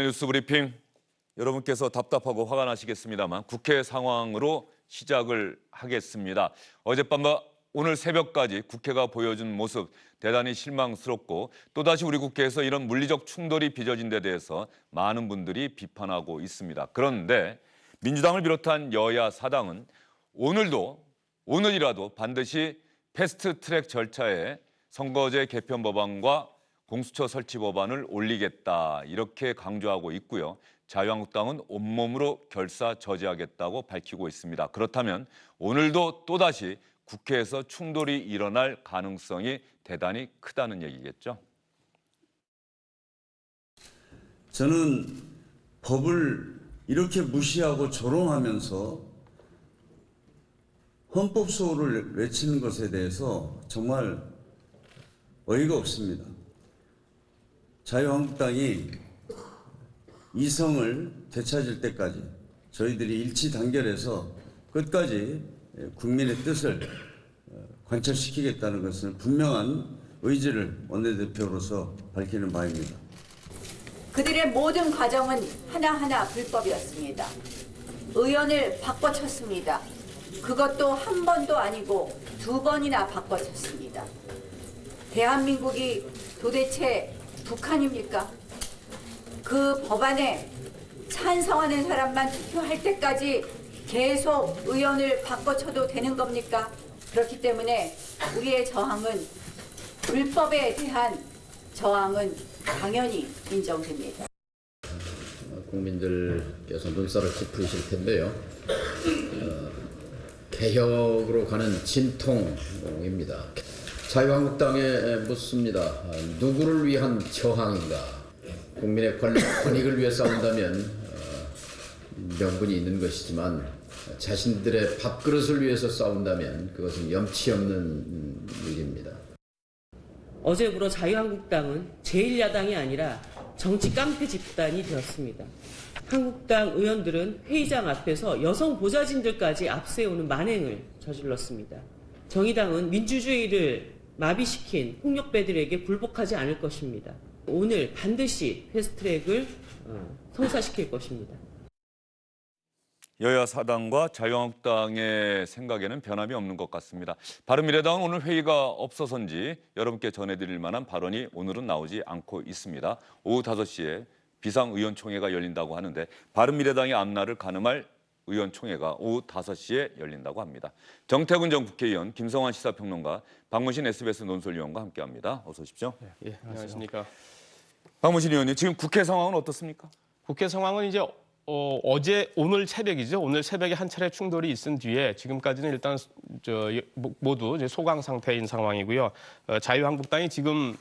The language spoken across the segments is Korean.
김성환의 뉴스 브리핑. 여러분께서 답답하고 화가 나시겠습니다만 국회 상황으로 시작을 하겠습니다. 어젯밤과 오늘 새벽까지 국회가 보여준 모습 대단히 실망스럽고 또다시 우리 국회에서 이런 물리적 충돌이 빚어진 데 대해서 많은 분들이 비판하고 있습니다. 그런데 민주당을 비롯한 여야 사당은 오늘이라도 반드시 패스트트랙 절차에 선거제 개편 법안과 공수처 설치 법안을 올리겠다 이렇게 강조하고 있고요. 자유한국당은 온몸으로 결사 저지하겠다고 밝히고 있습니다. 그렇다면 오늘도 또다시 국회에서 충돌이 일어날 가능성이 대단히 크다는 얘기겠죠. 저는 법을 이렇게 무시하고 조롱하면서 헌법 수호를 외치는 것에 대해서 정말 어이가 없습니다. 자유한국당이 이성을 되찾을 때까지 저희들이 일치단결해서 끝까지 국민의 뜻을 관철시키겠다는 것은 분명한 의지를 원내대표로서 밝히는 바입니다. 그들의 모든 과정은 하나하나 불법이었습니다. 의원을 바꿔쳤습니다. 그것도 한 번도 아니고 두 번이나 바꿔쳤습니다. 대한민국이 도대체 북한입니까? 그 법안에 찬성하는 사람만 투표할 때까지 계속 의원을 바꿔쳐도 되는 겁니까? 그렇기 때문에 우리의 저항은 불법에 대한 저항은 당연히 인정됩니다. 국민들께서 눈살을 찌푸리실 텐데요. 개혁으로 가는 진통입니다. 자유한국당에 묻습니다. 누구를 위한 저항인가? 국민의 권익을 위해 싸운다면 명분이 있는 것이지만 자신들의 밥그릇을 위해서 싸운다면 그것은 염치 없는 일입니다. 어제부로 자유한국당은 제1야당이 아니라 정치 깡패 집단이 되었습니다. 한국당 의원들은 회의장 앞에서 여성 보좌진들까지 앞세우는 만행을 저질렀습니다. 정의당은 민주주의를 마비시킨 폭력배들에게 굴복하지 않을 것입니다. 오늘 반드시 패스트트랙을 성사시킬 것입니다. 여야 사당과 자유한국당의 생각에는 변함이 없는 것 같습니다. 바른미래당은 오늘 회의가 없어서인지 여러분께 전해드릴 만한 발언이 오늘은 나오지 않고 있습니다. 오후 5시에 비상의원총회가 열린다고 하는데 바른미래당의 앞날을 가늠할 의원총회가 오후 5시에 열린다고 합니다. 정태근 전 국회의원, 김성환 시사평론가, 박문신 SBS 논설위원과 함께합니다. 어서 오십시오. 예, 안녕하십니까. 박문신 의원님, 지금 국회 상황은 어떻습니까? 국회 상황은 이제 오늘 새벽이죠. 오늘 새벽에 한 차례 충돌이 있은 뒤에 지금까지는 일단 모두 이제 소강 상태인 상황이고요. 자유한국당이 지금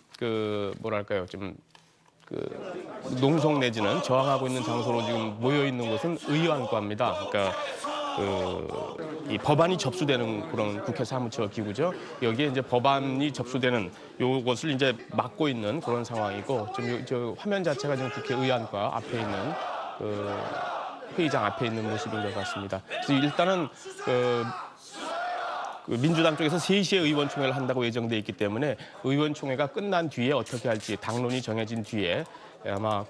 좀 농성 내지는 저항하고 있는 장소로 지금 모여 있는 곳은 의원과입니다. 그러니까 이 법안이 접수되는 그런 국회 사무처 기구죠. 여기에 이제 법안이 접수되는 요것을 이제 막고 있는 그런 상황이고 지금 저 화면 자체가 지금 국회 의안과 앞에 있는 회의장 앞에 있는 모습인 것 같습니다. 그래서 일단은 민주당 쪽에서 3시에 의원총회를 한다고 예정돼 있기 때문에 의원총회가 끝난 뒤에 어떻게 할지 당론이 정해진 뒤에 아마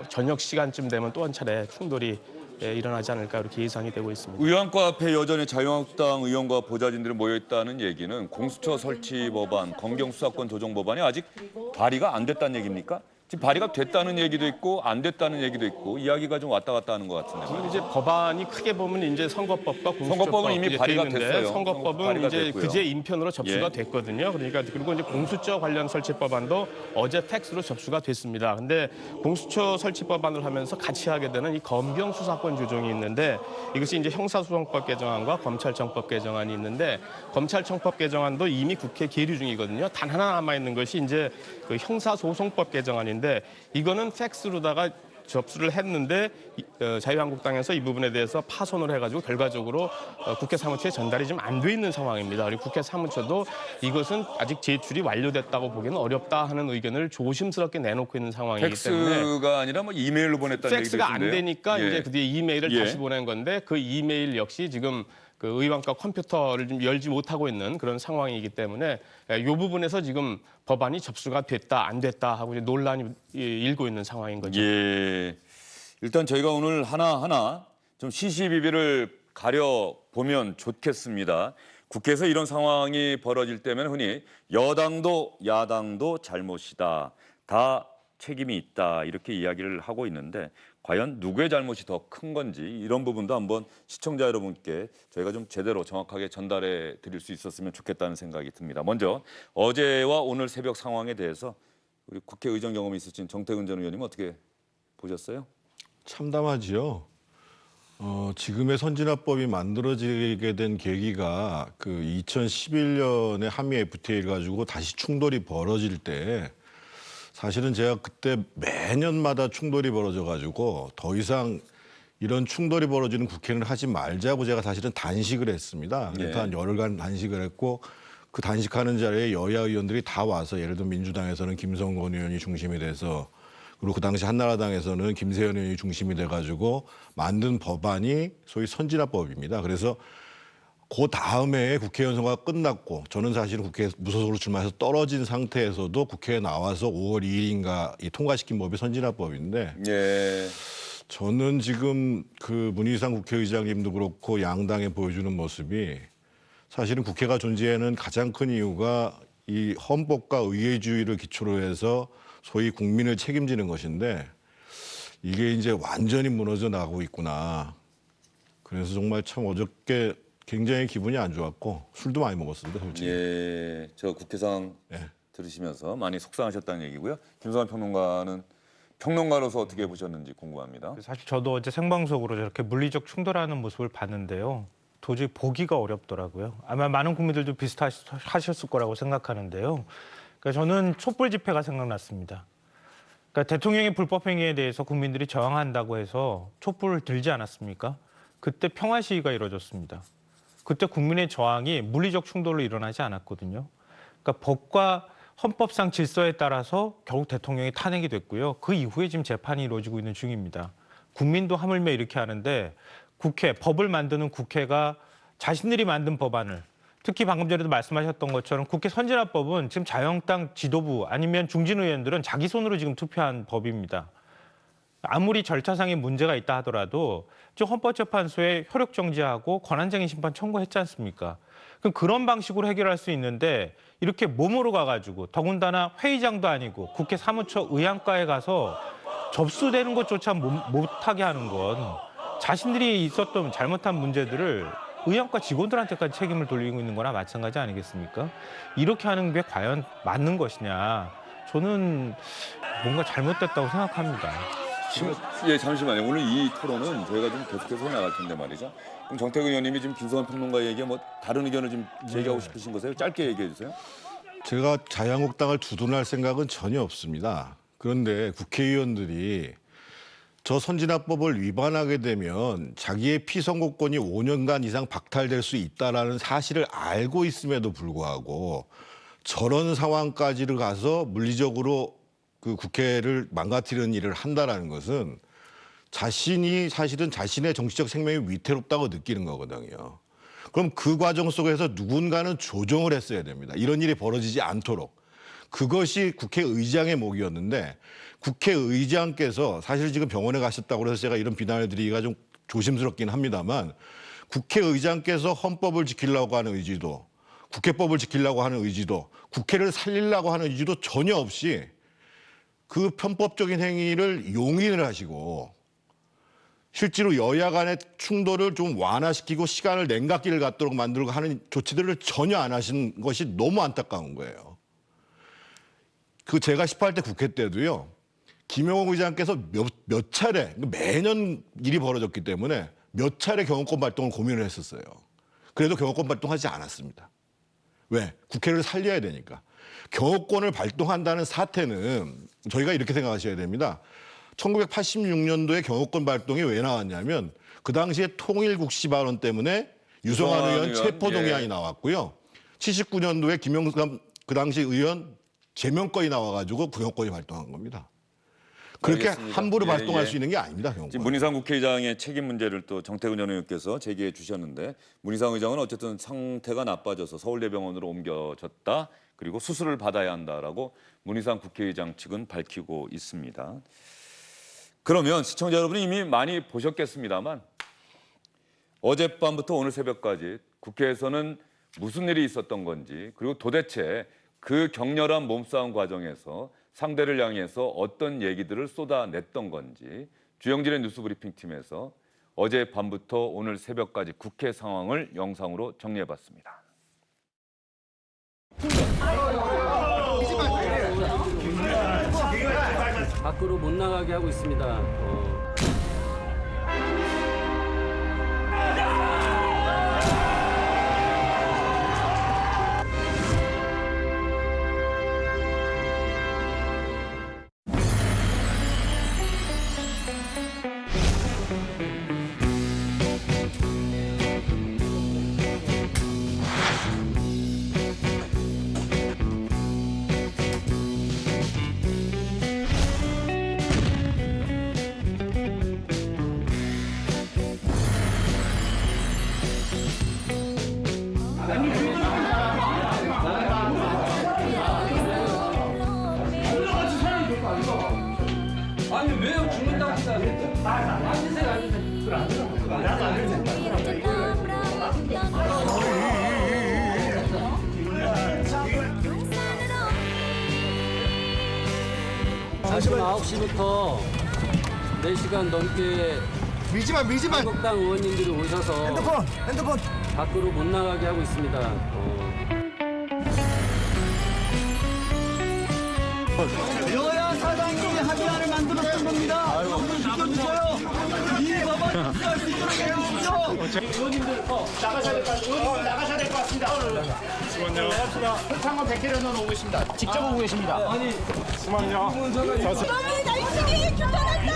저녁 시간쯤 되면 또 한 차례 충돌이 일어나지 않을까 이렇게 예상이 되고 있습니다. 의원과 앞에 여전히 자유한국당 의원과 보좌진들이 모여있다는 얘기는 공수처 설치 법안, 검경수사권 조정 법안이 아직 발의가 안 됐다는 얘기입니까? 지금 발의가 됐다는 얘기도 있고 안 됐다는 얘기도 있고 이야기가 좀 왔다 갔다 하는 것 같은데. 지금 이제 법안이 크게 보면 이제 선거법과 공수처법 선거법은 이미 발의가 됐어요. 선거법은 이제 됐고요. 그제 인편으로 접수가 됐거든요. 그러니까 그리고 이제 공수처 관련 설치 법안도 어제 팩스로 접수가 됐습니다. 근데 공수처 설치 법안을 하면서 같이 하게 되는 이 검경 수사권 조정이 있는데 이것이 이제 형사소송법 개정안과 검찰청법 개정안이 있는데 검찰청법 개정안도 이미 국회 계류 중이거든요. 단 하나 남아 있는 것이 이제 그 형사소송법 개정안인데 이거는 팩스로다가 접수를 했는데 자유한국당에서 이 부분에 대해서 파손을 해가지고 결과적으로 국회 사무처에 전달이 좀 안 돼 있는 상황입니다. 그리고 국회 사무처도 이것은 아직 제출이 완료됐다고 보기는 어렵다 하는 의견을 조심스럽게 내놓고 있는 상황이기 때문에 팩스가 아니라 뭐 이메일로 보냈다는 얘기도 팩스가 안 있던데요. 되니까 예. 이제 그 뒤에 이메일을 예. 다시 보낸 건데 그 이메일 역시 지금 그 의원과 컴퓨터를 좀 열지 못하고 있는 그런 상황이기 때문에 이 부분에서 지금 법안이 접수가 됐다 안 됐다 하고 이제 논란이 일고 있는 상황인 거죠. 예. 일단 저희가 오늘 하나하나 좀 시시비비를 가려보면 좋겠습니다. 국회에서 이런 상황이 벌어질 때면 흔히 여당도 야당도 잘못이다. 다 책임이 있다. 이렇게 이야기를 하고 있는데 과연 누구의 잘못이 더 큰 건지 이런 부분도 한번 시청자 여러분께 저희가 좀 제대로 정확하게 전달해 드릴 수 있었으면 좋겠다는 생각이 듭니다. 먼저 어제와 오늘 새벽 상황에 대해서 우리 국회의정 경험이 있으신 정태근 전 의원님 어떻게 보셨어요? 참담하지요. 지금의 선진화법이 만들어지게 된 계기가 그 2011년에 한미 FTA를 가지고 다시 충돌이 벌어질 때 사실은 제가 그때 매년마다 충돌이 벌어져 가지고 더 이상 이런 충돌이 벌어지는 국회는 하지 말자고 제가 사실은 단식을 했습니다. 그래서 한 열흘간 단식을 했고 그 단식하는 자리에 여야 의원들이 다 와서 예를 들어 민주당에서는 김성건 의원이 중심이 돼서 그리고 그 당시 한나라당에서는 김세현 의원이 중심이 돼가지고 만든 법안이 소위 선진화법입니다. 그래서 그 다음에 국회의원 선거가 끝났고 저는 사실은 국회에 무소속으로 출마해서 떨어진 상태에서도 국회에 나와서 5월 2일인가 통과시킨 법이 선진화법인데 예. 저는 지금 그 문희상 국회의장님도 그렇고 양당에 보여주는 모습이 사실은 국회가 존재하는 가장 큰 이유가 이 헌법과 의회주의를 기초로 해서 소위 국민을 책임지는 것인데 이게 이제 완전히 무너져 나가고 있구나. 그래서 정말 참 어저께 굉장히 기분이 안 좋았고 술도 많이 먹었습니다, 솔직히. 예, 저 국회 상황 들으시면서 많이 속상하셨다는 얘기고요. 김성환 평론가는 평론가로서 어떻게 보셨는지 궁금합니다. 사실 저도 어제 생방송으로 저렇게 물리적 충돌하는 모습을 봤는데요. 도저히 보기가 어렵더라고요. 아마 많은 국민들도 비슷하셨을 거라고 생각하는데요. 그러니까 저는 촛불 집회가 생각났습니다. 그러니까 대통령의 불법 행위에 대해서 국민들이 저항한다고 해서 촛불을 들지 않았습니까? 그때 평화 시위가 이루어졌습니다. 그때 국민의 저항이 물리적 충돌로 일어나지 않았거든요. 그러니까 법과 헌법상 질서에 따라서 결국 대통령이 탄핵이 됐고요. 그 이후에 지금 재판이 이루어지고 있는 중입니다. 국민도 하물며 이렇게 하는데 법을 만드는 국회가 자신들이 만든 법안을 특히 방금 전에도 말씀하셨던 것처럼 국회 선진화법은 지금 자유한국당 지도부 아니면 중진 의원들은 자기 손으로 지금 투표한 법입니다. 아무리 절차상의 문제가 있다 하더라도 지금 헌법재판소에 효력 정지하고 권한쟁의 심판 청구했지 않습니까? 그럼 그런 방식으로 해결할 수 있는데 이렇게 몸으로 가가지고 더군다나 회의장도 아니고 국회 사무처 의안가에 가서 접수되는 것조차 못하게 하는 건 자신들이 있었던 잘못한 문제들을 의안과 직원들한테까지 책임을 돌리고 있는 거나 마찬가지 아니겠습니까? 이렇게 하는 게 과연 맞는 것이냐. 저는 뭔가 잘못됐다고 생각합니다. 예, 잠시만요. 오늘 이 토론은 저희가 좀 계속해서 나갈 텐데 말이죠. 그럼 정태근 의원님이 지금 김성환 평론가의 얘기에 뭐 다른 의견을 좀 제기하고 싶으신 거세요? 짧게 얘기해 주세요. 제가 자유한국당을 두둔할 생각은 전혀 없습니다. 그런데 국회의원들이 저 선진화법을 위반하게 되면 자기의 피선거권이 5년간 이상 박탈될 수 있다라는 사실을 알고 있음에도 불구하고 저런 상황까지를 가서 물리적으로 그 국회를 망가뜨리는 일을 한다라는 것은 자신이 사실은 자신의 정치적 생명이 위태롭다고 느끼는 거거든요. 그럼 그 과정 속에서 누군가는 조정을 했어야 됩니다. 이런 일이 벌어지지 않도록. 그것이 국회의장의 몫이었는데 국회의장께서 사실 지금 병원에 가셨다고 해서 제가 이런 비난을 드리기가 좀 조심스럽긴 합니다만 국회의장께서 헌법을 지키려고 하는 의지도 국회법을 지키려고 하는 의지도 국회를 살리려고 하는 의지도 전혀 없이 그 편법적인 행위를 용인을 하시고 실제로 여야 간의 충돌을 좀 완화시키고 시간을 냉각기를 갖도록 만들고 하는 조치들을 전혀 안 하신 것이 너무 안타까운 거예요. 그 제가 18대 국회 때도요. 김영호 의장께서 몇 차례 매년 일이 벌어졌기 때문에 몇 차례 경호권 발동을 고민을 했었어요. 그래도 경호권 발동하지 않았습니다. 왜? 국회를 살려야 되니까. 경호권을 발동한다는 사태는 저희가 이렇게 생각하셔야 됩니다. 1986년도에 경호권 발동이 왜 나왔냐면 그 당시에 통일국시 발언 때문에 유성환 의원 체포동의안이 나왔고요. 79년도에 김영삼 그 당시 의원 제명권이 나와가지고 경호권이 발동한 겁니다. 그렇게 알겠습니다. 함부로 예, 발동할 예. 수 있는 게 아닙니다. 경우가. 지금 문희상 국회의장의 책임 문제를 또 정태근 전 의원께서 제기해 주셨는데 문희상 의장은 어쨌든 상태가 나빠져서 서울대병원으로 옮겨졌다. 그리고 수술을 받아야 한다라고 문희상 국회의장 측은 밝히고 있습니다. 그러면 시청자 여러분이 이미 많이 보셨겠습니다만 어젯밤부터 오늘 새벽까지 국회에서는 무슨 일이 있었던 건지 그리고 도대체 그 격렬한 몸싸움 과정에서 상대를 향해서 어떤 얘기들을 쏟아냈던 건지 주영진의 뉴스브리핑 팀에서 어젯밤부터 오늘 새벽까지 국회 상황을 영상으로 정리해봤습니다. 밖으로 못 나가게 하고 있습니다. 아침 9시부터 4시간 넘게 밀지마 한국당 의원님들이 오셔서 핸드폰 밖으로 못 나가게 하고 있습니다. 여야 사당이 합의안을 만들었던 겁니다. 이거 지켜주세요. 이 법안 지켜할 수 있도록 해주십시오. 의원님들 나가셔야 될 것 같습니다. 의원님들 나가셔야 될 것 같습니다. 잠시만요. 한번 100개를 넣어오고 있습니다. 직접 오고 계십니다. 아니, 잠시만요. 너무 날씨기 규탄한다!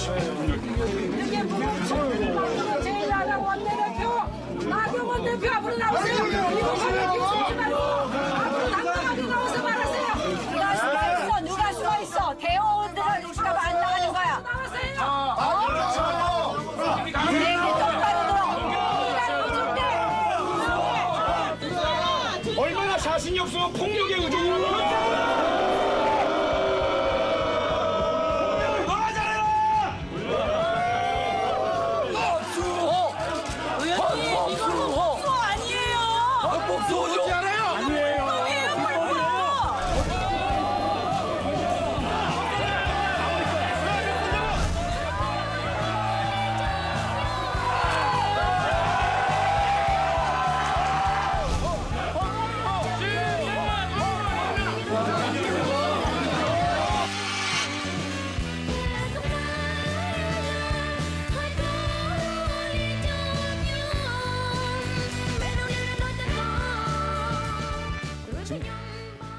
이게 무슨 제일야당 원내대표 나경원 대표 앞으로 나오세요. 이거 가면 기죽지 말고 앞으로 당당하게 나와서 말하세요. 누가 숨어 있어? 대의원들은 누가 안 나가는 거야? 나가세요. 비행기 똑바로 들어. 얼마나 자신이 없으면 폭력에 의존하는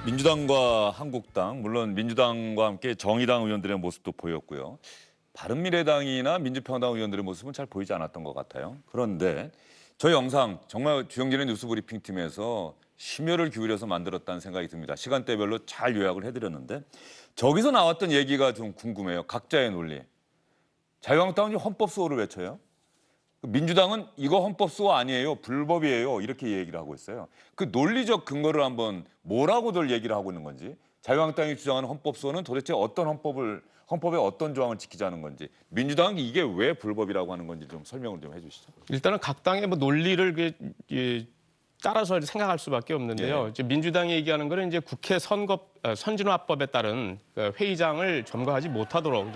민주당과 한국당, 물론 민주당과 함께 정의당 의원들의 모습도 보였고요. 바른미래당이나 민주평당 의원들의 모습은 잘 보이지 않았던 것 같아요. 그런데 저 영상 정말 주영진의 뉴스브리핑 팀에서 심혈을 기울여서 만들었다는 생각이 듭니다. 시간대별로 잘 요약을 해드렸는데 저기서 나왔던 얘기가 좀 궁금해요. 각자의 논리. 자유한국당은 헌법 수호를 외쳐요. 민주당은 이거 헌법 수호 아니에요. 불법이에요. 이렇게 얘기를 하고 있어요. 그 논리적 근거를 한번 뭐라고들 얘기를 하고 있는 건지, 자유한국당이 주장하는 헌법 수호는 도대체 어떤 헌법의 어떤 조항을 지키자는 건지, 민주당은 이게 왜 불법이라고 하는 건지 좀 설명을 좀 해주시죠. 일단은 각 당의 뭐 논리를 따라서 생각할 수밖에 없는데요. 예. 이제 민주당이 얘기하는 거는 이제 국회 선진화법에 따른 회의장을 점거하지 못하도록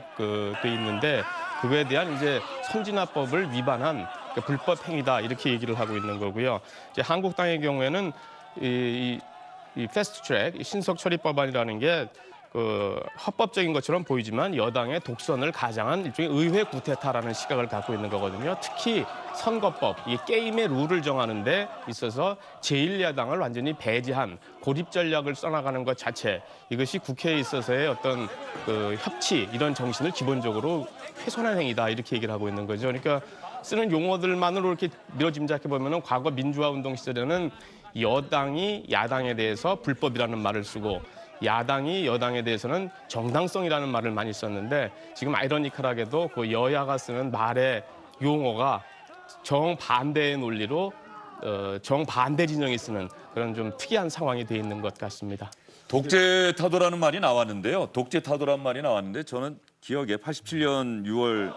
돼 있는데, 그거에 대한 이제 선진화법을 위반한 불법 행위다 이렇게 얘기를 하고 있는 거고요. 이제 한국당의 경우에는 이 패스트 트랙 신속 처리 법안이라는 게 합법적인 것처럼 보이지만 여당의 독선을 가장한 일종의 의회 구태타라는 시각을 갖고 있는 거거든요. 특히 선거법, 이 게임의 룰을 정하는 데 있어서 제1야당을 완전히 배제한 고립 전략을 써나가는 것 자체, 이것이 국회에 있어서의 어떤 협치 이런 정신을 기본적으로 훼손한 행위다 이렇게 얘기를 하고 있는 거죠. 그러니까 쓰는 용어들만으로 이렇게 밀어짐작해 보면은 과거 민주화 운동 시절에는 여당이 야당에 대해서 불법이라는 말을 쓰고 야당이 여당에 대해서는 정당성이라는 말을 많이 썼는데, 지금 아이러니컬하게도 그 여야가 쓰는 말의 용어가 정반대의 논리로 정반대 진영이 쓰는 그런 좀 특이한 상황이 돼 있는 것 같습니다. 독재 타도라는 말이 나왔는데요. 독재 타도라는 말이 나왔는데 저는 기억에 87년 6월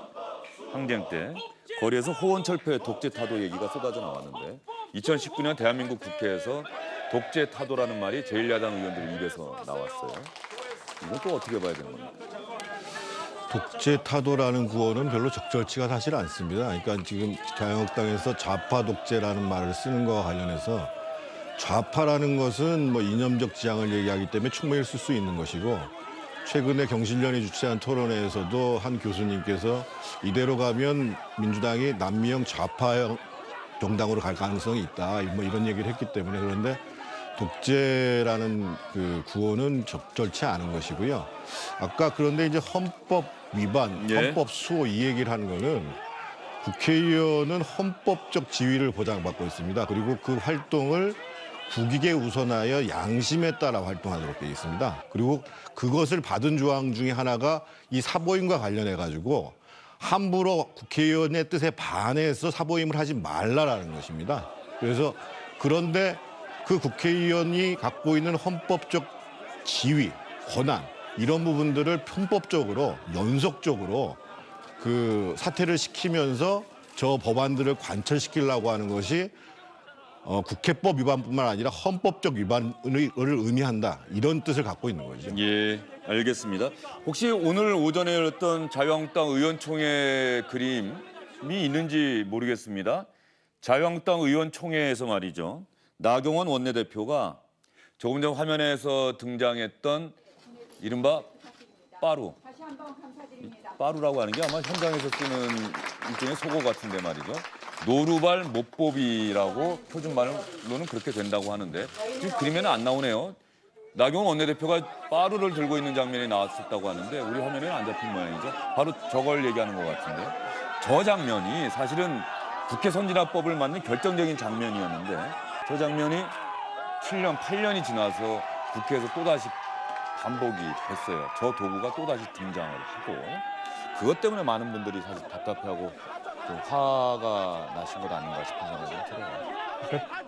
항쟁 때 거리에서 호언철폐 독재 타도 얘기가 쏟아져 나왔는데 2019년 대한민국 국회에서 독재 타도라는 말이 제1야당 의원들 입에서 나왔어요. 이건 또 어떻게 봐야 되는 겁니까? 독재 타도라는 구호는 별로 적절치가 사실 않습니다. 그러니까 지금 자유한국당에서 좌파 독재라는 말을 쓰는 거와 관련해서 좌파라는 것은 뭐 이념적 지향을 얘기하기 때문에 충분히 쓸 수 있는 것이고, 최근에 경실련이 주최한 토론회에서도 한 교수님께서 이대로 가면 민주당이 남미형 좌파형 정당으로 갈 가능성이 있다, 뭐 이런 얘기를 했기 때문에. 그런데 독재라는 그 구호는 적절치 않은 것이고요. 아까 그런데 이제 헌법 위반, 예. 헌법 수호 이 얘기를 하는 거는 국회의원은 헌법적 지위를 보장받고 있습니다. 그리고 그 활동을 국익에 우선하여 양심에 따라 활동하도록 되어 있습니다. 그리고 그것을 받은 조항 중에 하나가 이 사보임과 관련해 가지고 함부로 국회의원의 뜻에 반해서 사보임을 하지 말라라는 것입니다. 그래서 그런데 그 국회의원이 갖고 있는 헌법적 지위, 권한 이런 부분들을 편법적으로 연속적으로 그 사퇴를 시키면서 저 법안들을 관철시키려고 하는 것이 국회법 위반뿐만 아니라 헌법적 위반을 의미한다, 이런 뜻을 갖고 있는 거죠. 예, 알겠습니다. 혹시 오늘 오전에 열렸던 자유한국당 의원총회 그림이 있는지 모르겠습니다. 자유한국당 의원총회에서 말이죠, 나경원 원내대표가 조금 전 화면에서 등장했던 이른바 빠루. 빠루라고 하는 게 아마 현장에서 쓰는 일종의 속어 같은데 말이죠. 노루발 못보비라고 표준말로는 그렇게 된다고 하는데 지금 그림에는 안 나오네요. 나경원 원내대표가 빠루를 들고 있는 장면이 나왔었다고 하는데 우리 화면에는 안 잡힌 모양이죠. 바로 저걸 얘기하는 것 같은데, 저 장면이 사실은 국회 선진화법을 만든 결정적인 장면이었는데 저 장면이 7년, 8년이 지나서 국회에서 또다시 반복이 됐어요. 저 도구가 또다시 등장을 하고, 그것 때문에 많은 분들이 사실 답답해하고 좀 화가 나신 것 아닌가 싶은 생각이 들어요. 그러니까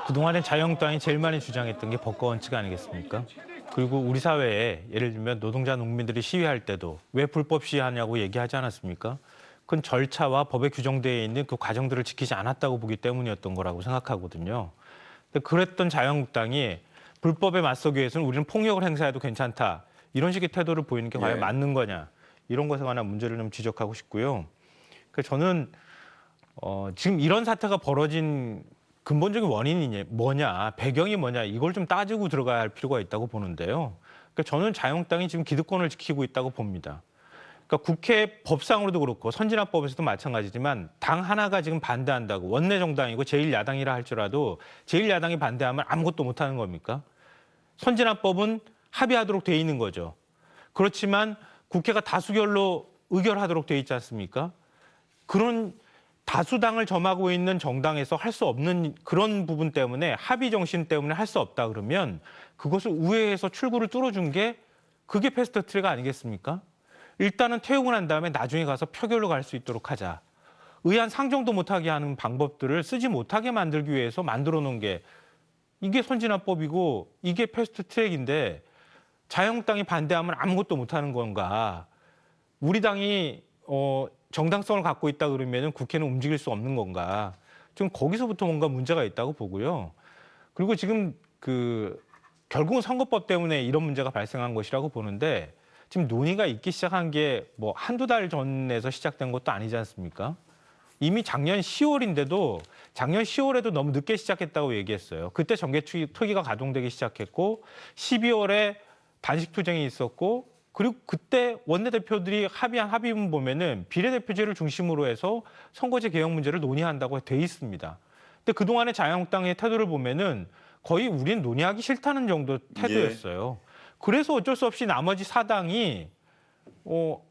그동안에 자유한국당이 제일 많이 주장했던 게 법과 원칙 아니겠습니까? 그리고 우리 사회에 예를 들면 노동자 농민들이 시위할 때도 왜 불법 시위하냐고 얘기하지 않았습니까? 그건 절차와 법에 규정되어 있는 그 과정들을 지키지 않았다고 보기 때문이었던 거라고 생각하거든요. 그랬던 자유한국당이 불법에 맞서기 위해서는 우리는 폭력을 행사해도 괜찮다, 이런 식의 태도를 보이는 게 과연 맞는 거냐, 이런 것에 관한 문제를 좀 지적하고 싶고요. 그래서 저는 지금 이런 사태가 벌어진 근본적인 원인이 뭐냐, 배경이 뭐냐, 이걸 좀 따지고 들어가야 할 필요가 있다고 보는데요. 그러니까 저는 자유한국당이 지금 기득권을 지키고 있다고 봅니다. 그러니까 국회 법상으로도 그렇고 선진화법에서도 마찬가지지만 당 하나가 지금 반대한다고, 원내 정당이고 제1야당이라 할지라도 제1야당이 반대하면 아무것도 못하는 겁니까? 선진화법은 합의하도록 돼 있는 거죠. 그렇지만 국회가 다수결로 의결하도록 돼 있지 않습니까? 그런 다수당을 점하고 있는 정당에서 할 수 없는 그런 부분 때문에 합의 정신 때문에 할 수 없다 그러면 그것을 우회해서 출구를 뚫어준 게 그게 패스트트랙 아니겠습니까? 일단은 태우고 난 다음에 나중에 가서 표결로 갈 수 있도록 하자. 의안 상정도 못하게 하는 방법들을 쓰지 못하게 만들기 위해서 만들어 놓은 게 이게 선진화법이고 이게 패스트트랙인데 자유한국당이 반대하면 아무것도 못하는 건가? 우리 당이 정당성을 갖고 있다 그러면 국회는 움직일 수 없는 건가? 지금 거기서부터 뭔가 문제가 있다고 보고요. 그리고 지금 결국은 선거법 때문에 이런 문제가 발생한 것이라고 보는데 지금 논의가 있기 시작한 게 뭐 한두 달 전에서 시작된 것도 아니지 않습니까? 이미 작년 10월인데도 작년 10월에도 너무 늦게 시작했다고 얘기했어요. 그때 정개특위가 가동되기 시작했고 12월에 단식투쟁이 있었고 그리고 그때 원내대표들이 합의한 합의문 보면은 비례대표제를 중심으로 해서 선거제 개혁 문제를 논의한다고 돼 있습니다. 근데 그동안의 자유한국당의 태도를 보면은 거의 우리는 논의하기 싫다는 정도 태도였어요. 그래서 어쩔 수 없이 나머지 4당이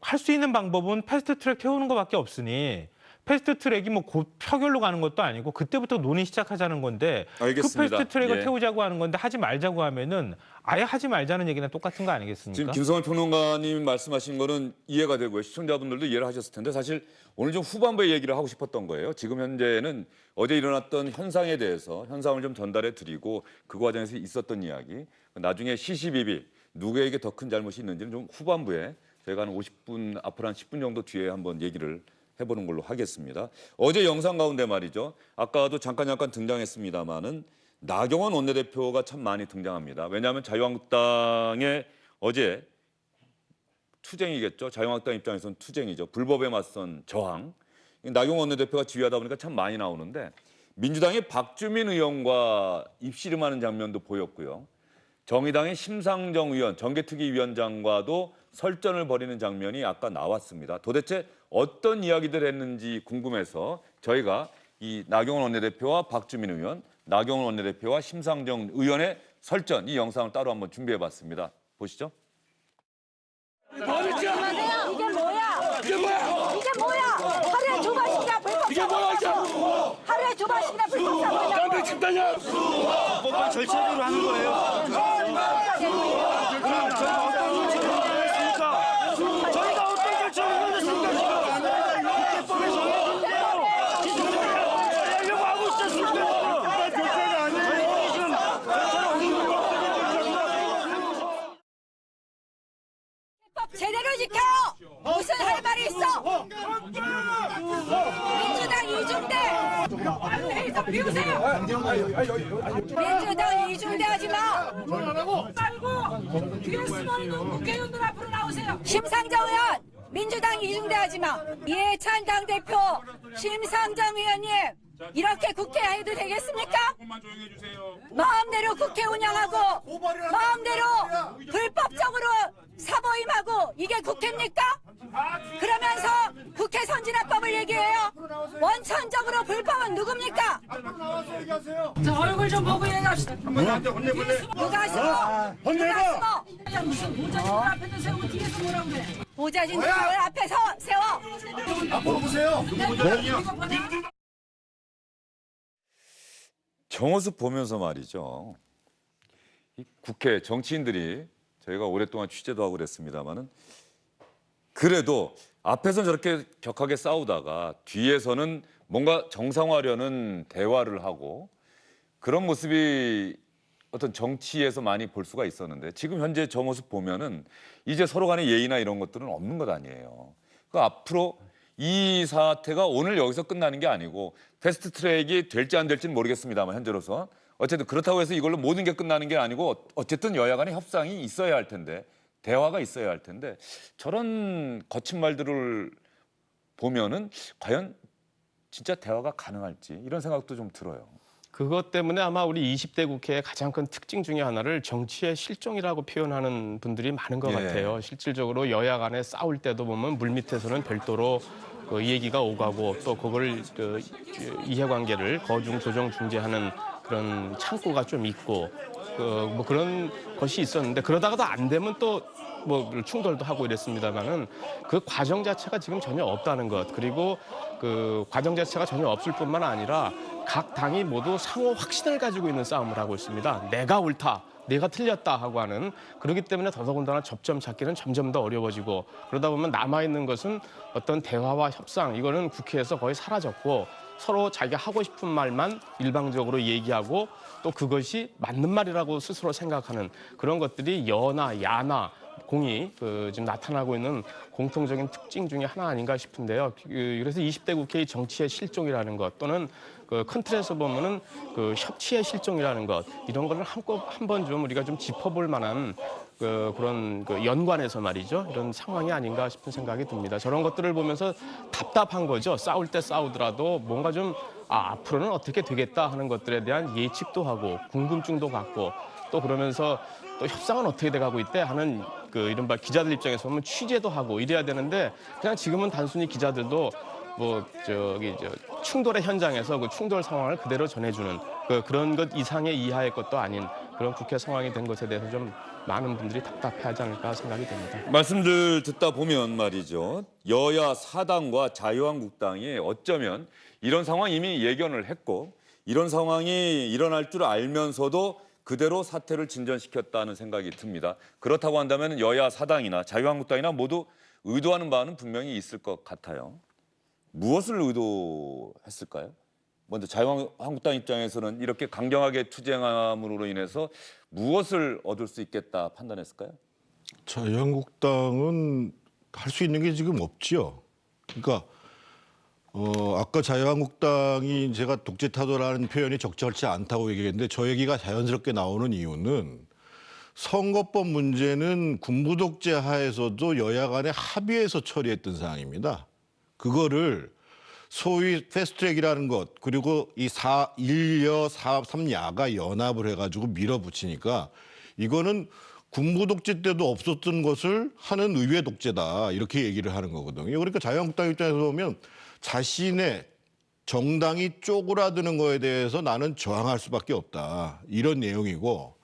할 수 있는 방법은 패스트트랙 태우는 것밖에 없으니 패스트트랙이 뭐 곧 표결로 가는 것도 아니고 그때부터 논의 시작하자는 건데 알겠습니다. 그 패스트트랙을 예. 태우자고 하는 건데 하지 말자고 하면은 아예 하지 말자는 얘기는 똑같은 거 아니겠습니까? 지금 김성환 평론가님 말씀하신 거는 이해가 되고요. 시청자분들도 이해를 하셨을 텐데 사실 오늘 좀 후반부에 얘기를 하고 싶었던 거예요. 지금 현재는 어제 일어났던 현상에 대해서 현상을 좀 전달해 드리고 그 과정에서 있었던 이야기 나중에 시시비비 누구에게 더 큰 잘못이 있는지는 좀 후반부에 저희가 한 50분 앞으로 한 10분 정도 뒤에 한번 얘기를 해보는 걸로 하겠습니다. 어제 영상 가운데 말이죠. 아까도 잠깐 등장했습니다마는 나경원 원내대표가 참 많이 등장합니다. 왜냐하면 자유한국당의 어제 투쟁이겠죠. 자유한국당 입장에서는 투쟁이죠. 불법에 맞선 저항. 나경원 원내대표가 지휘하다 보니까 참 많이 나오는데 민주당의 박주민 의원과 입씨름하는 장면도 보였고요. 정의당의 심상정 의원, 정개특위위원장과도 설전을 벌이는 장면이 아까 나왔습니다. 도대체 어떤 이야기들 했는지 궁금해서 저희가 이 나경원 원내대표와 박주민 의원, 나경원 원내대표와 심상정 의원의 설전 이 영상을 따로 한번 준비해봤습니다. 보시죠. 이게 뭐야? 이게 뭐야? 하루에 두 번씩이나 불법 사고. 하루에 두 번씩이나 불법 사고. 깜빡 집단이야. 법과 절차대로 하는 거예요. 그럼 저희가 어떤 절차를 했습니까? 저희가 어떤 절차를 했습니까? 국회법에 정해주려고 하고 있었습니다. 절차가 아니에요. 지금 절차가 없는 법 제대로 지켜! 무슨 할 말이 있어? 민주당 이중대! 회의석 비우세요! 민주당 이중대 하지 마! 말고 뒤에 숨어있는 국회의원들 앞으로 나오세요! 심상정 의원! 민주당 이중대 하지 마! 이해찬 당대표! 심상정 의원님! 이렇게 국회 해도 되겠습니까? 마음대로 국회 운영하고 마음대로 불법적으로 사모임하고 이게 국회입니까? 그러면서 국회 선진화법을 얘기해요. 원천적으로 불법은 누굽니까? 자, 얼굴 좀 보고 얘기합시다. 누가 숨어? 누가 숨어? 무슨 보좌진들 앞에서 세우고 뒤에서 뭐라고 그래? 보좌진들 앞에서 세워. 앞으로 보세요. 저 모습 보면서 말이죠. 이 국회 정치인들이 저희가 오랫동안 취재도 하고 그랬습니다마는 그래도 앞에서 저렇게 격하게 싸우다가 뒤에서는 뭔가 정상화하려는 대화를 하고 그런 모습이 어떤 정치에서 많이 볼 수가 있었는데 지금 현재 저 모습 보면은 이제 서로 간의 예의나 이런 것들은 없는 것 아니에요. 그 앞으로 이 사태가 오늘 여기서 끝나는 게 아니고 패스트 트랙이 될지 안 될지는 모르겠습니다만 현재로서 어쨌든 그렇다고 해서 이걸로 모든 게 끝나는 게 아니고 어쨌든 여야 간의 협상이 있어야 할 텐데 대화가 있어야 할 텐데 저런 거친 말들을 보면은 과연 진짜 대화가 가능할지 이런 생각도 좀 들어요. 그것 때문에 아마 우리 20대 국회의 가장 큰 특징 중에 하나를 정치의 실종이라고 표현하는 분들이 많은 것 같아요. 실질적으로 여야 간에 싸울 때도 보면 물밑에서는 별도로 이 얘기가 오가고 또 그걸 이해관계를 거중 조정 중재하는 그런 창구가 좀 있고 뭐 그런 것이 있었는데 그러다가도 안 되면 또 뭐 충돌도 하고 이랬습니다만은 그 과정 자체가 지금 전혀 없다는 것, 그리고 그 과정 자체가 전혀 없을 뿐만 아니라 각 당이 모두 상호 확신을 가지고 있는 싸움을 하고 있습니다. 내가 옳다, 내가 틀렸다 하고 하는, 그렇기 때문에 더더군다나 접점 찾기는 점점 더 어려워지고, 그러다 보면 남아있는 것은 어떤 대화와 협상, 이거는 국회에서 거의 사라졌고, 서로 자기가 하고 싶은 말만 일방적으로 얘기하고 또 그것이 맞는 말이라고 스스로 생각하는 그런 것들이 여나 야나 공이 지금 나타나고 있는 공통적인 특징 중에 하나 아닌가 싶은데요. 그래서 20대 국회의 정치의 실종이라는 것, 또는 큰 틀에서 보면은 협치의 실종이라는 것, 이런 거를 한번 좀 우리가 좀 짚어볼 만한 그런 연관에서 말이죠. 이런 상황이 아닌가 싶은 생각이 듭니다. 저런 것들을 보면서 답답한 거죠. 싸울 때 싸우더라도 뭔가 좀 앞으로는 어떻게 되겠다 하는 것들에 대한 예측도 하고 궁금증도 갖고, 또 그러면서 또 협상은 어떻게 돼가고 있대 하는 이른바 기자들 입장에서 보면 취재도 하고 이래야 되는데, 그냥 지금은 단순히 기자들도 충돌의 현장에서 그 충돌 상황을 그대로 전해주는 그런 것 이상의 이하의 것도 아닌 그런 국회 상황이 된 것에 대해서 좀 많은 분들이 답답해하지 않을까 생각이 됩니다. 말씀들 듣다 보면 말이죠. 여야 사당과 자유한국당이 어쩌면 이런 상황 이미 예견을 했고, 이런 상황이 일어날 줄 알면서도 그대로 사태를 진전시켰다는 생각이 듭니다. 그렇다고 한다면 여야 사당이나 자유한국당이나 모두 의도하는 바는 분명히 있을 것 같아요. 무엇을 의도했을까요? 먼저 자유한국당 입장에서는 이렇게 강경하게 투쟁함으로 인해서 무엇을 얻을 수 있겠다 판단했을까요? 자유한국당은 할 수 있는 게 지금 없지요. 그러니까 아까 자유한국당이 제가 독재 타도라는 표현이 적절치 않다고 얘기했는데, 저 얘기가 자연스럽게 나오는 이유는 선거법 문제는 군부 독재 하에서도 여야 간에 합의해서 처리했던 사항입니다. 그거를 소위 패스트트랙이라는 것, 그리고 이 1여, 3야가 연합을 해가지고 밀어붙이니까 이거는 군부 독재 때도 없었던 것을 하는 의회 독재다, 이렇게 얘기를 하는 거거든요. 그러니까 자유한국당 입장에서 보면 자신의 정당이 쪼그라드는 거에 대해서 나는 저항할 수밖에 없다, 이런 내용이고,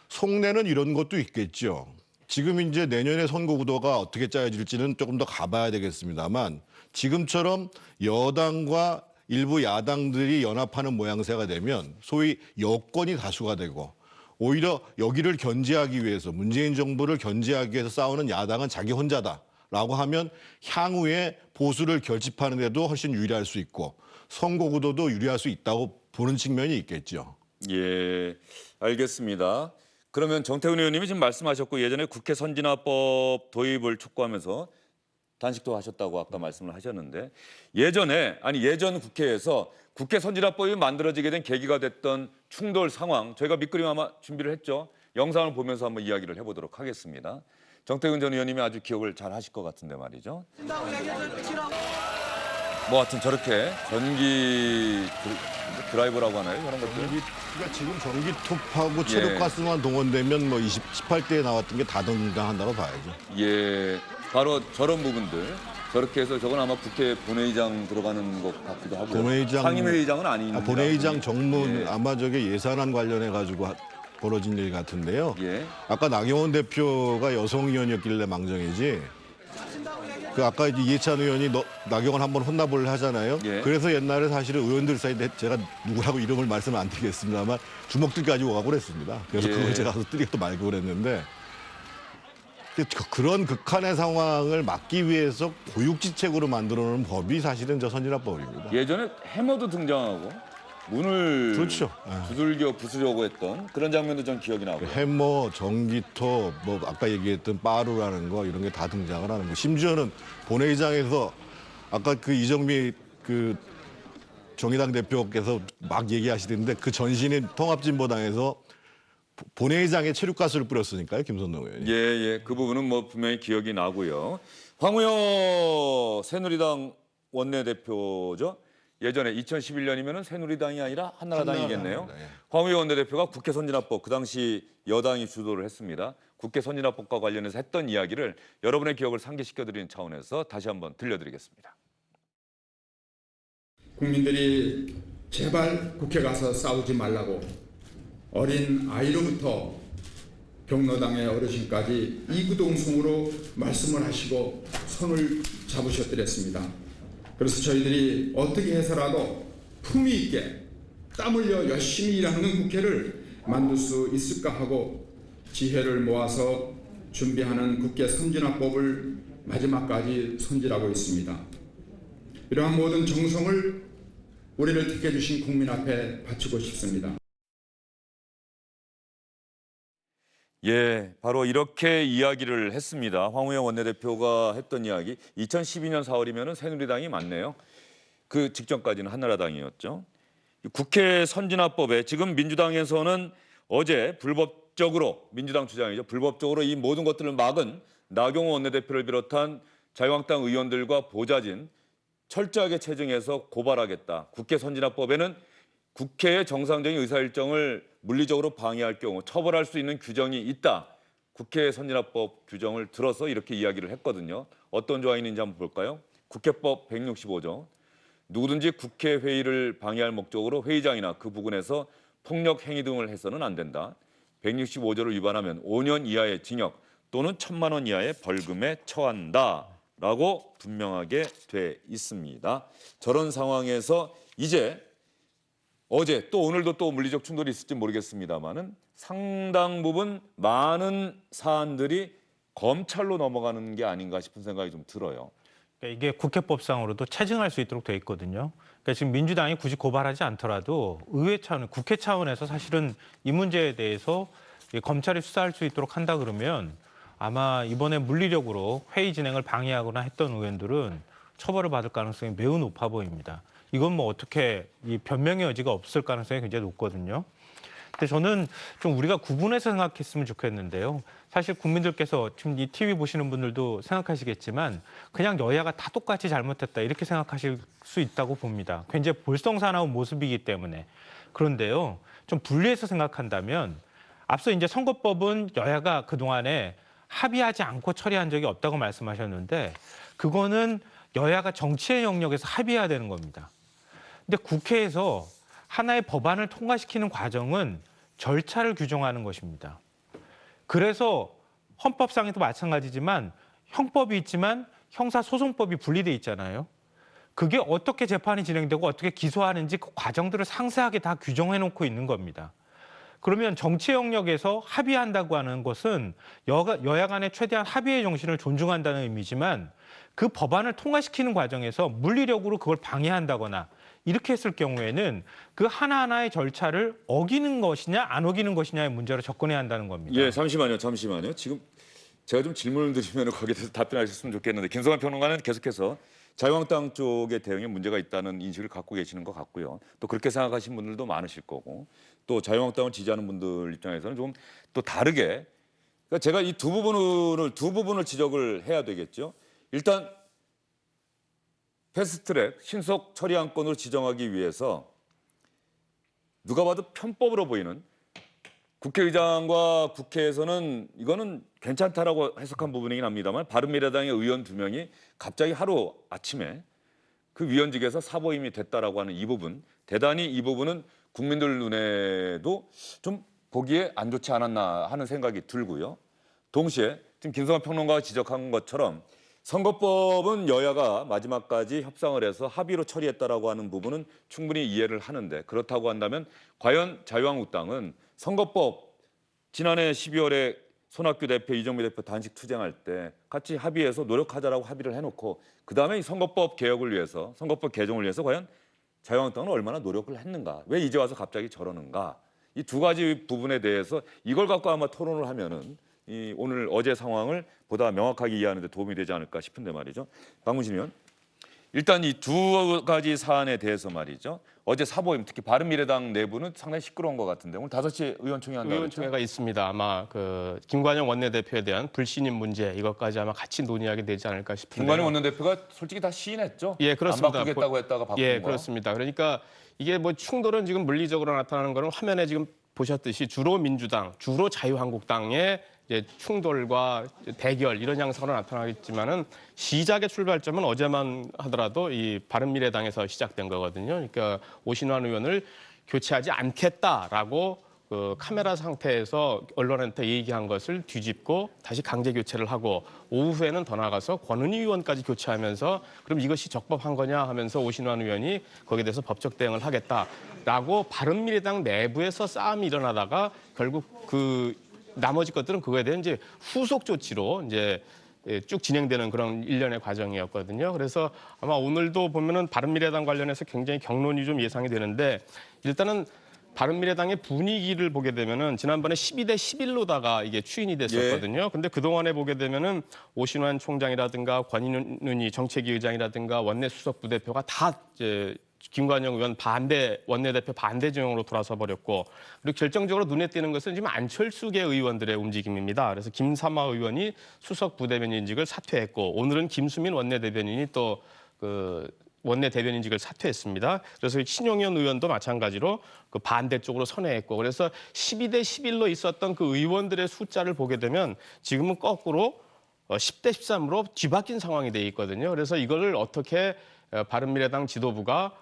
속내는 이런 것도 있겠죠. 지금 이제 내년에 선거 구도가 어떻게 짜여질지는 조금 더 가봐야 되겠습니다만, 지금처럼 여당과 일부 야당들이 연합하는 모양새가 되면 소위 여권이 다수가 되고, 오히려 여기를 견제하기 위해서, 문재인 정부를 견제하기 위해서 싸우는 야당은 자기 혼자다라고 하면 향후에 보수를 결집하는 데도 훨씬 유리할 수 있고, 선거 구도도 유리할 수 있다고 보는 측면이 있겠죠. 예, 알겠습니다. 그러면 정태훈 의원님이 지금 말씀하셨고, 예전에 국회 선진화법 도입을 촉구하면서 단식도 하셨다고 아까 말씀을 하셨는데, 예전 국회에서 국회 선진화법이 만들어지게 된 계기가 됐던 충돌 상황, 저희가 밑그림 아마 준비를 했죠. 영상을 보면서 한번 이야기를 해보도록 하겠습니다. 정태훈 전 의원님이 아주 기억을 잘 하실 것 같은데 말이죠. 뭐 하여튼 저렇게 전기 드라이버라고 하나요? 그런 것들. 그러니까 지금 전기 톱하고 체력가스만 동원되면 뭐 18대에 나왔던 게 다 등장한다고 봐야죠. 예, 바로 저런 부분들. 저렇게 해서 저건 아마 국회 본회의장 들어가는 것 같기도 하고. 본회의장, 상임회의장은 아닙니다. 본회의장 정문 아마 저게 예산안 관련해 가지고 벌어진 일 같은데요. 예. 아까 나경원 대표가 여성 의원이었길래 망정이지. 아까 이해찬 의원이 나경원 한번 혼나볼래 하잖아요. 예. 그래서 옛날에 사실은 의원들 사이에 제가 누구라고 이름을 말씀 안 드리겠습니다만 주먹들까지 오가고 그랬습니다. 그래서 그걸 제가 가서 뜨리도 말고 그랬는데, 그런 극한의 상황을 막기 위해서 고육지책으로 만들어놓은 법이 사실은 저 선진화법입니다. 예전에 해머도 등장하고 문을 그렇죠. 두들겨 부수려고 했던 그런 장면도 전 기억이 나고. 해머, 전기톱, 뭐 아까 얘기했던 빠루라는 거, 이런 게 다 등장을 하는 거. 심지어는 본회의장에서 아까 이정미 정의당 대표께서 막 얘기하시던데, 그 전신인 통합진보당에서 본회의장에 체류가스를 뿌렸으니까요, 김선동 의원이. 예, 그 부분은 뭐 분명히 기억이 나고요. 황우여 새누리당 원내대표죠. 예전에 2011년이면 새누리당이 아니라 한나라당이겠네요. 황우여 원내대표가 국회 선진화법, 그 당시 여당이 주도를 했습니다. 국회 선진화법과 관련해서 했던 이야기를 여러분의 기억을 상기시켜드리는 차원에서 다시 한번 들려드리겠습니다. 국민들이 제발 국회 가서 싸우지 말라고 어린 아이로부터 경로당의 어르신까지 이구동성으로 말씀을 하시고 손을 잡으셨더랬습니다. 그래서 저희들이 어떻게 해서라도 품위 있게 땀 흘려 열심히 일하는 국회를 만들 수 있을까 하고 지혜를 모아서 준비하는 국회 선진화법을 마지막까지 손질하고 있습니다. 이러한 모든 정성을 우리를 택해 주신 국민 앞에 바치고 싶습니다. 예, 바로 이렇게 이야기를 했습니다. 황우영 원내대표가 했던 이야기. 2012년 4월이면 새누리당이 맞네요. 그 직전까지는 한나라당이었죠. 국회 선진화법에 지금 민주당에서는 어제 불법적으로, 민주당 주장이죠, 불법적으로 이 모든 것들을 막은 나경원 원내대표를 비롯한 자유한국당 의원들과 보좌진 철저하게 체증해서 고발하겠다. 국회 선진화법에는 국회의 정상적인 의사일정을 물리적으로 방해할 경우 처벌할 수 있는 규정이 있다. 국회 선진화법 규정을 들어서 이렇게 이야기를 했거든요. 어떤 조항이 있는지 한번 볼까요? 국회법 165조. 누구든지 국회 회의를 방해할 목적으로 회의장이나 그 부근에서 폭력 행위 등을 해서는 안 된다. 165조를 위반하면 5년 이하의 징역 또는 1,000만 원 이하의 벌금에 처한다라고 분명하게 돼 있습니다. 저런 상황에서 이제 어제 또 오늘도 또 물리적 충돌이 있을지 모르겠습니다만은 상당 부분 많은 사안들이 검찰로 넘어가는 게 아닌가 싶은 생각이 좀 들어요. 그러니까 이게 국회법상으로도 체증할 수 있도록 돼 있거든요. 그러니까 지금 민주당이 굳이 고발하지 않더라도 의회 차원, 국회 차원에서 사실은 이 문제에 대해서 검찰이 수사할 수 있도록 한다 그러면 아마 이번에 물리력으로 회의 진행을 방해하거나 했던 의원들은 처벌을 받을 가능성이 매우 높아 보입니다. 이건 뭐 어떻게 이 변명의 여지가 없을 가능성이 굉장히 높거든요. 근데 저는 좀 우리가 구분해서 생각했으면 좋겠는데요. 사실 국민들께서 지금 이 TV 보시는 분들도 생각하시겠지만 그냥 여야가 다 똑같이 잘못했다 이렇게 생각하실 수 있다고 봅니다. 굉장히 볼썽사나운 모습이기 때문에. 그런데요, 좀 분리해서 생각한다면 앞서 이제 선거법은 여야가 그동안에 합의하지 않고 처리한 적이 없다고 말씀하셨는데 그거는 여야가 정치의 영역에서 합의해야 되는 겁니다. 근데 국회에서 하나의 법안을 통과시키는 과정은 절차를 규정하는 것입니다. 그래서 헌법상에도 마찬가지지만 형법이 있지만 형사소송법이 분리돼 있잖아요. 그게 어떻게 재판이 진행되고 어떻게 기소하는지 그 과정들을 상세하게 다 규정해놓고 있는 겁니다. 그러면 정치 영역에서 합의한다고 하는 것은 여야 간의 최대한 합의의 정신을 존중한다는 의미지만 그 법안을 통과시키는 과정에서 물리력으로 그걸 방해한다거나 이렇게 했을 경우에는 그 하나하나의 절차를 어기는 것이냐 안 어기는 것이냐의 문제로 접근해야 한다는 겁니다. 예, 잠시만요. 지금 제가 좀 질문을 드리면 거기에 대해서 답변하셨으면 좋겠는데 김성환 평론가는 계속해서 자유한국당 쪽의 대응에 문제가 있다는 인식을 갖고 계시는 것 같고요. 또 그렇게 생각하시는 분들도 많으실 거고 또 자유한국당을 지지하는 분들 입장에서는 좀 또 다르게 그러니까 제가 이 두 부분을 지적을 해야 되겠죠. 일단 패스트트랙 신속 처리 안건으로 지정하기 위해서 누가 봐도 편법으로 보이는 국회의장과 국회에서는 이거는 괜찮다라고 해석한 부분이긴 합니다만 바른미래당의 의원 2명이 갑자기 하루 아침에 그 위원직에서 사보임이 됐다라고 하는 이 부분 대단히 이 부분은 국민들 눈에도 좀 보기에 안 좋지 않았나 하는 생각이 들고요. 동시에 지금 김성환 평론가가 지적한 것처럼 선거법은 여야가 마지막까지 협상을 해서 합의로 처리했다라고 하는 부분은 충분히 이해를 하는데 그렇다고 한다면 과연 자유한국당은 선거법 지난해 12월에 손학규 대표, 이정미 대표 단식 투쟁할 때 같이 합의해서 노력하자라고 합의를 해놓고 그다음에 이 선거법 개혁을 위해서 선거법 개정을 위해서 과연 자유한국당은 얼마나 노력을 했는가? 왜 이제 와서 갑자기 저러는가? 이 두 가지 부분에 대해서 이걸 갖고 아마 토론을 하면은 이 오늘 어제 상황을 보다 명확하게 이해하는 데 도움이 되지 않을까 싶은데 말이죠. 박문신 의원. 일단 이 두 가지 사안에 대해서 말이죠. 어제 사보임 특히 바른미래당 내부는 상당히 시끄러운 것 같은데 오늘 5시에 의원총회 한다고 의원총회가 있습니다. 아마 그 김관영 원내대표에 대한 불신임 문제 이것까지 아마 같이 논의하게 되지 않을까 싶은데. 김관영 원내대표가 솔직히 다 시인했죠. 예, 그렇습니다. 안 바꾸겠다고 했다가 바꾼 예, 거. 그렇습니다. 그러니까 이게 뭐 충돌은 지금 물리적으로 나타나는 거는 화면에 지금 보셨듯이 주로 민주당, 주로 자유한국당의 이제 충돌과 대결 이런 양상으로 나타나겠지만은 시작의 출발점은 어제만 하더라도 이 바른미래당에서 시작된 거거든요. 그러니까 오신환 의원을 교체하지 않겠다라고 그 카메라 상태에서 언론한테 얘기한 것을 뒤집고 다시 강제 교체를 하고 오후에는 더 나가서 권은희 의원까지 교체하면서 그럼 이것이 적법한 거냐 하면서 오신환 의원이 거기에 대해서 법적 대응을 하겠다라고 바른미래당 내부에서 싸움이 일어나다가 결국 그 나머지 것들은 그거에 대한 이제 후속 조치로 이제 쭉 진행되는 그런 일련의 과정이었거든요. 그래서 아마 오늘도 보면은 바른미래당 관련해서 굉장히 격론이 좀 예상이 되는데 일단은 바른미래당의 분위기를 보게 되면은 지난번에 12대 11로다가 이게 추인이 됐었거든요. 근데 그동안에 보게 되면은 오신환 총장이라든가 권인윤 정책위 의장이라든가 원내 수석 부대표가 다 이제 김관영 의원 반대 원내대표 반대 진영으로 돌아서 버렸고 그리고 결정적으로 눈에 띄는 것은 지금 안철수계 의원들의 움직임입니다. 그래서 김삼화 의원이 수석 부대변인직을 사퇴했고 오늘은 김수민 원내대변인이 또 그 원내대변인직을 사퇴했습니다. 그래서 신용현 의원도 마찬가지로 그 반대쪽으로 선회했고 그래서 12대 11로 있었던 그 의원들의 숫자를 보게 되면 지금은 거꾸로 10대 13으로 뒤바뀐 상황이 돼 있거든요. 그래서 이거를 어떻게 바른미래당 지도부가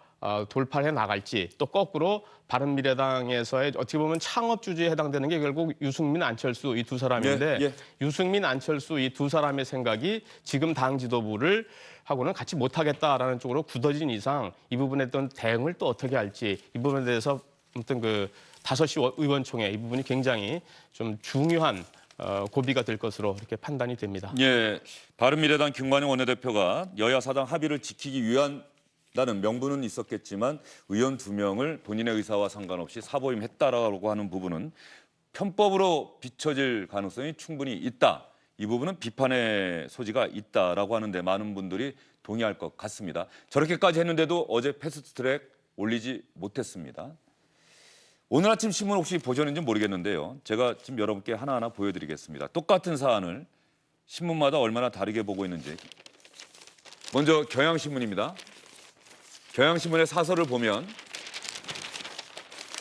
돌파해 나갈지 또 거꾸로 바른미래당에서의 어떻게 보면 창업 주주에 해당되는 게 결국 유승민, 안철수 이 두 사람인데 유승민, 안철수 이 두 사람의 생각이 지금 당 지도부를 하고는 같이 못하겠다라는 쪽으로 굳어진 이상 이 부분에 어떤 대응을 또 어떻게 할지 이 부분에 대해서 아무튼 그 5시 의원총회 이 부분이 굉장히 좀 중요한 고비가 될 것으로 이렇게 판단이 됩니다. 예, 바른미래당 김관영 원내대표가 여야 사당 합의를 지키기 위한다는 명분은 있었겠지만 의원 2명을 본인의 의사와 상관없이 사보임했다라고 하는 부분은 편법으로 비춰질 가능성이 충분히 있다. 이 부분은 비판의 소지가 있다라고 하는데 많은 분들이 동의할 것 같습니다. 저렇게까지 했는데도 어제 패스트트랙 올리지 못했습니다. 오늘 아침 신문 혹시 보셨는지 모르겠는데요. 제가 지금 여러분께 하나하나 보여드리겠습니다. 똑같은 사안을 신문마다 얼마나 다르게 보고 있는지. 먼저 경향신문입니다. 경향신문의 사설을 보면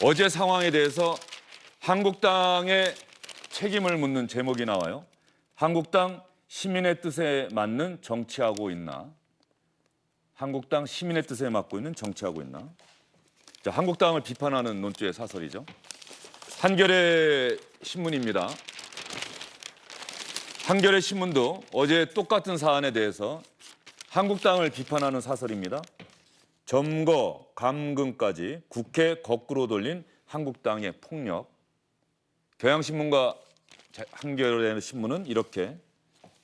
어제 상황에 대해서 한국당의 책임을 묻는 제목이 나와요. 한국당 시민의 뜻에 맞는 정치하고 있나? 한국당 시민의 뜻에 맞고 있는 정치하고 있나? 자, 한국당을 비판하는 논조의 사설이죠. 한겨레 신문입니다. 한겨레 신문도 어제 똑같은 사안에 대해서 한국당을 비판하는 사설입니다. 점거, 감금까지 국회 거꾸로 돌린 한국당의 폭력. 경향신문과 한겨레 신문은 이렇게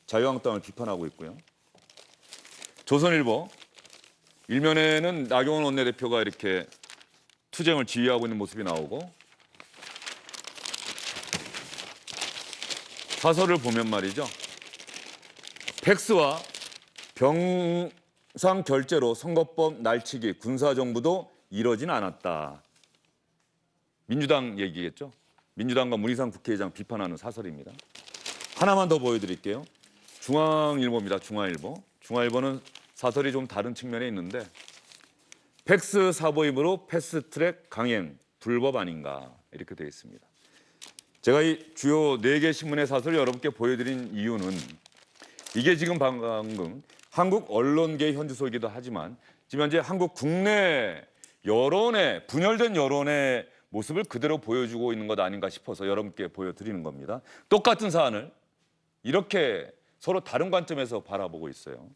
자유한국당을 비판하고 있고요. 조선일보 일면에는 나경원 원내대표가 이렇게 투쟁을 지휘하고 있는 모습이 나오고 사설을 보면 말이죠. 팩스와 병상 결제로 선거법 날치기 군사정부도 이러진 않았다. 민주당 얘기겠죠. 민주당과 문희상 국회의장 비판하는 사설입니다. 하나만 더 보여드릴게요. 중앙일보입니다. 중앙일보. 중앙일보는 사설이 좀 다른 측면에 있는데 팩스 사보임으로 패스트트랙 강행 불법 아닌가 이렇게 되어 있습니다. 제가 이 주요 4개 신문의 사설을 여러분께 보여드린 이유는 이게 지금 방금 한국 언론계 현주소이기도 하지만 지금 현재 한국 국내 여론의 분열된 여론의 모습을 그대로 보여주고 있는 것 아닌가 싶어서 여러분께 보여드리는 겁니다. 똑같은 사안을 이렇게 서로 다른 관점에서 바라보고 있어요.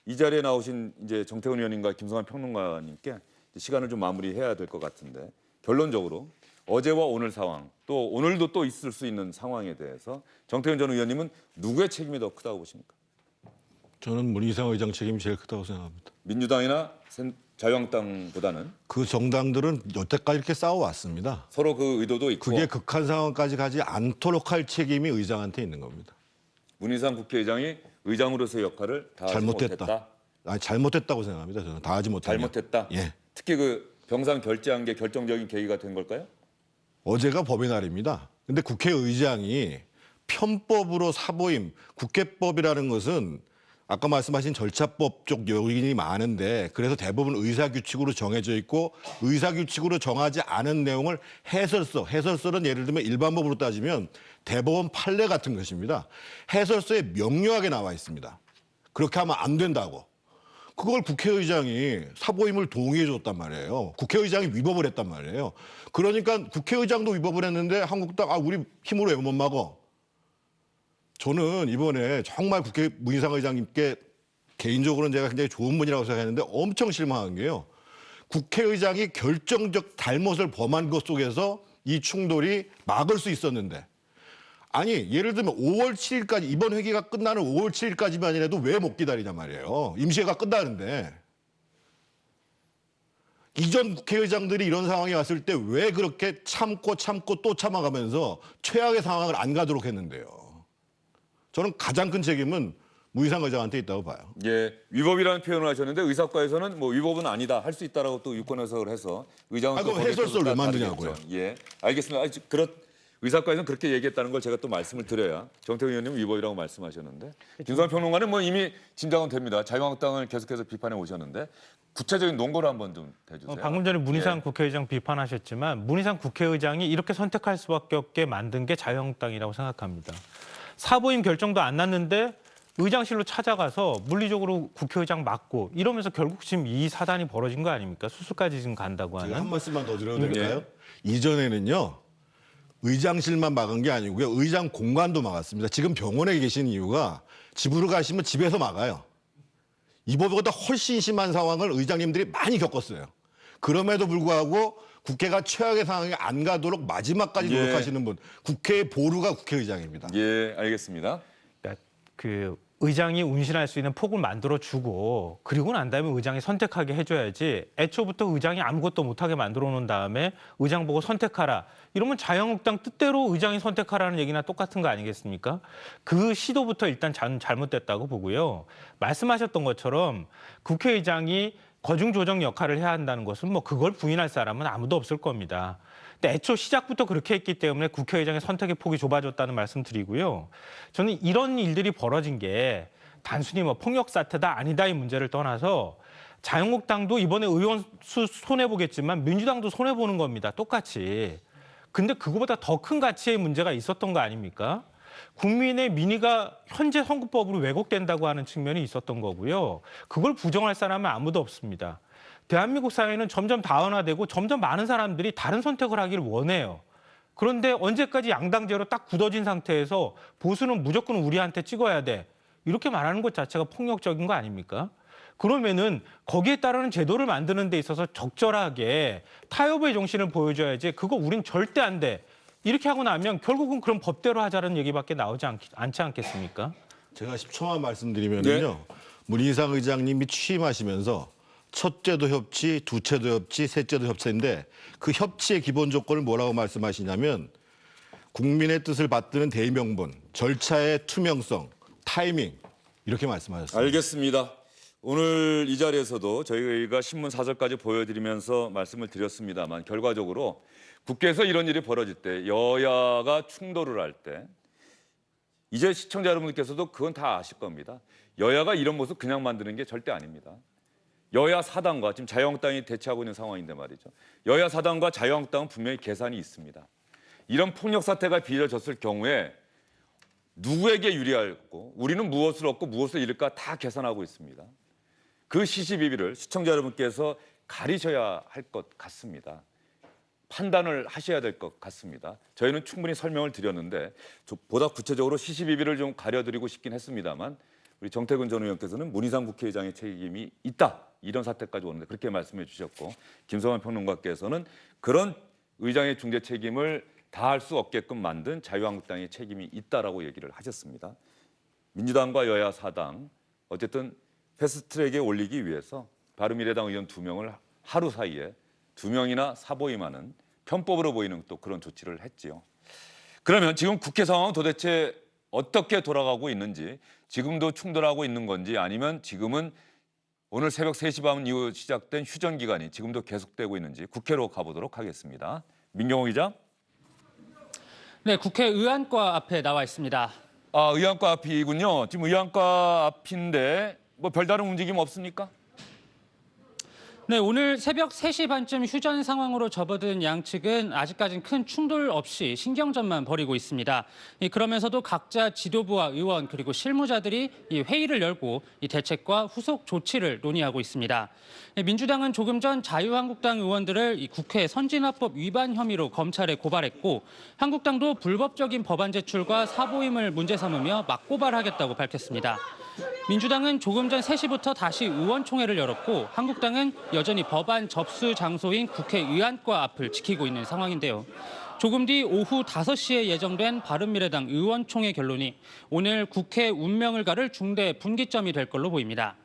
이 자리에 나오신 이제 정태훈 의원님과 김성환 평론가님께 시간을 좀 마무리해야 될 것 같은데 결론적으로 어제와 오늘 상황 또 오늘도 또 있을 수 있는 상황에 대해서 정태훈 전 의원님은 누구의 책임이 더 크다고 보십니까? 저는 문희상 의장 책임이 제일 크다고 생각합니다. 민주당이나 자유한국당보다는 그 정당들은 여태까지 이렇게 싸워왔습니다. 서로 그 의도도 있고 그게 극한 상황까지 가지 않도록 할 책임이 의장한테 있는 겁니다. 문희상 국회의장이 의장으로서의 역할을 다 하지 못했다. 아니, 잘못했다고 생각합니다. 저는 다 하지 못했다. 잘못했다. 예. 특히 그 병상 결제한 게 결정적인 계기가 된 걸까요? 어제가 법의 날입니다. 근데 국회의장이 편법으로 사보임, 국회법이라는 것은 아까 말씀하신 절차법 쪽 요인이 많은데 그래서 대부분 의사규칙으로 정해져 있고 의사규칙으로 정하지 않은 내용을 해설서는 예를 들면 일반법으로 따지면 대법원 판례 같은 것입니다. 해설서에 명료하게 나와 있습니다. 그렇게 하면 안 된다고. 그걸 국회의장이 사보임을 동의해 줬단 말이에요. 국회의장이 위법을 했단 말이에요. 그러니까 국회의장도 위법을 했는데 한국당 우리 힘으로 왜 못 막어? 저는 이번에 정말 국회 문희상 의장님께 개인적으로는 제가 굉장히 좋은 분이라고 생각했는데 엄청 실망한 게요. 국회의장이 결정적 잘못을 범한 것 속에서 이 충돌이 막을 수 있었는데 아니 예를 들면 5월 7일까지 이번 회기가 끝나는 5월 7일까지만이라도 왜 못 기다리냐 말이에요. 임시회가 끝나는데 이전 국회의장들이 이런 상황이 왔을 때 왜 그렇게 참고 또 참아가면서 최악의 상황을 안 가도록 했는데요. 저는 가장 큰 책임은 문희상 의장한테 있다고 봐요. 예, 위법이라는 표현을 하셨는데 의사과에서는 뭐 위법은 아니다, 할 수 있다라고 또 유권 해석을 해서 의장은 또 해설서를 왜 만드냐고요. 예, 알겠습니다. 의사과에서는 그렇게 얘기했다는 걸 제가 또 말씀을 드려야 정태근 의원님 위법이라고 말씀하셨는데 김성환 평론가는 뭐 이미 짐작은 됩니다. 자유한국당을 계속해서 비판해 오셨는데 구체적인 논거를 한번 좀 해주세요. 방금 전에 문희상 국회의장 비판하셨지만 문희상 국회의장이 이렇게 선택할 수밖에 없게 만든 게 자유한국당이라고 생각합니다. 사보임 결정도 안 났는데 의장실로 찾아가서 물리적으로 국회의장 맞고 이러면서 결국 지금 이 사단이 벌어진 거 아닙니까? 수술까지 지금 간다고 하는. 제가 한 말씀만 더 드려도 될까요? 이전에는요. 의장실만 막은 게 아니고요. 의장 공간도 막았습니다. 지금 병원에 계신 이유가 집으로 가시면 집에서 막아요. 이보다 훨씬 심한 상황을 의장님들이 많이 겪었어요. 그럼에도 불구하고 국회가 최악의 상황에 안 가도록 마지막까지 노력하시는 분. 국회의 보루가 국회의장입니다. 예, 알겠습니다. 그러니까 그 의장이 운신할 수 있는 폭을 만들어주고 그리고 난 다음에 의장이 선택하게 해줘야지 애초부터 의장이 아무것도 못하게 만들어 놓은 다음에 의장 보고 선택하라. 이러면 자유한국당 뜻대로 의장이 선택하라는 얘기나 똑같은 거 아니겠습니까? 그 시도부터 일단 잘못됐다고 보고요. 말씀하셨던 것처럼 국회의장이 거중조정 역할을 해야 한다는 것은 뭐 그걸 부인할 사람은 아무도 없을 겁니다. 근데 애초 시작부터 그렇게 했기 때문에 국회의장의 선택의 폭이 좁아졌다는 말씀 드리고요. 저는 이런 일들이 벌어진 게 단순히 뭐 폭력 사태다 아니다의 문제를 떠나서 자유한국당도 이번에 의원 수 손해보겠지만 민주당도 손해보는 겁니다. 똑같이. 근데 그거보다 더 큰 가치의 문제가 있었던 거 아닙니까? 국민의 민의가 현재 선거법으로 왜곡된다고 하는 측면이 있었던 거고요. 그걸 부정할 사람은 아무도 없습니다. 대한민국 사회는 점점 다원화되고 점점 많은 사람들이 다른 선택을 하기를 원해요. 그런데 언제까지 양당제로 딱 굳어진 상태에서 보수는 무조건 우리한테 찍어야 돼. 이렇게 말하는 것 자체가 폭력적인 거 아닙니까? 그러면은 거기에 따르는 제도를 만드는 데 있어서 적절하게 타협의 정신을 보여줘야지 그거 우린 절대 안 돼. 이렇게 하고 나면 결국은 그런 법대로 하자는 얘기밖에 나오지 않지 않겠습니까? 제가 10초만 말씀드리면요. 문희상 의장님이 취임하시면서 첫째도 협치, 두째도 협치, 셋째도 협치인데 그 협치의 기본 조건을 뭐라고 말씀하시냐면 국민의 뜻을 받드는 대의명분, 절차의 투명성, 타이밍 이렇게 말씀하셨습니다. 알겠습니다. 오늘 이 자리에서도 저희가 신문 사설까지 보여드리면서 말씀을 드렸습니다만 결과적으로 국회에서 이런 일이 벌어질 때 여야가 충돌을 할 때 이제 시청자 여러분들께서도 그건 다 아실 겁니다. 여야가 이런 모습 그냥 만드는 게 절대 아닙니다. 여야 사당과 지금 자유한국당이 대치하고 있는 상황인데 말이죠. 여야 사당과 자유한국당은 분명히 계산이 있습니다. 이런 폭력 사태가 빚어졌을 경우에 누구에게 유리하고 우리는 무엇을 얻고 무엇을 잃을까 다 계산하고 있습니다. 그 시시비비를 시청자 여러분께서 가리셔야 할 것 같습니다. 판단을 하셔야 될 것 같습니다. 저희는 충분히 설명을 드렸는데 보다 구체적으로 시시비비를 좀 가려드리고 싶긴 했습니다만 우리 정태근 전 의원께서는 문희상 국회의장의 책임이 있다. 이런 사태까지 오는데 그렇게 말씀해 주셨고 김성환 평론가께서는 그런 의장의 중재 책임을 다할 수 없게끔 만든 자유한국당의 책임이 있다라고 얘기를 하셨습니다. 민주당과 여야 사당 어쨌든 패스트트랙에 올리기 위해서 바른미래당 의원 2명을 하루 사이에 2명이나 사보임하는 편법으로 보이는 또 그런 조치를 했지요. 그러면 지금 국회 상황은 도대체 어떻게 돌아가고 있는지 지금도 충돌하고 있는 건지 아니면 지금은 오늘 새벽 3시 반 이후 시작된 휴전 기간이 지금도 계속되고 있는지 국회로 가보도록 하겠습니다. 민경호 기자. 네, 국회 의안과 앞에 나와 있습니다. 아, 의안과 앞이군요. 지금 의안과 앞인데 뭐 별다른 움직임 없습니까? 네, 오늘 새벽 3시 반쯤 휴전 상황으로 접어든 양측은 아직까지는 큰 충돌 없이 신경전만 벌이고 있습니다. 그러면서도 각자 지도부와 의원 그리고 실무자들이 이 회의를 열고 이 대책과 후속 조치를 논의하고 있습니다. 민주당은 조금 전 자유한국당 의원들을 이 국회 선진화법 위반 혐의로 검찰에 고발했고 한국당도 불법적인 법안 제출과 사보임을 문제 삼으며 맞고발하겠다고 밝혔습니다. 민주당은 조금 전 3시부터 다시 의원총회를 열었고 한국당은 여전히 법안 접수 장소인 국회 의안과 앞을 지키고 있는 상황인데요. 조금 뒤 오후 5시에 예정된 바른미래당 의원총회 결론이 오늘 국회 운명을 가를 중대 분기점이 될 걸로 보입니다.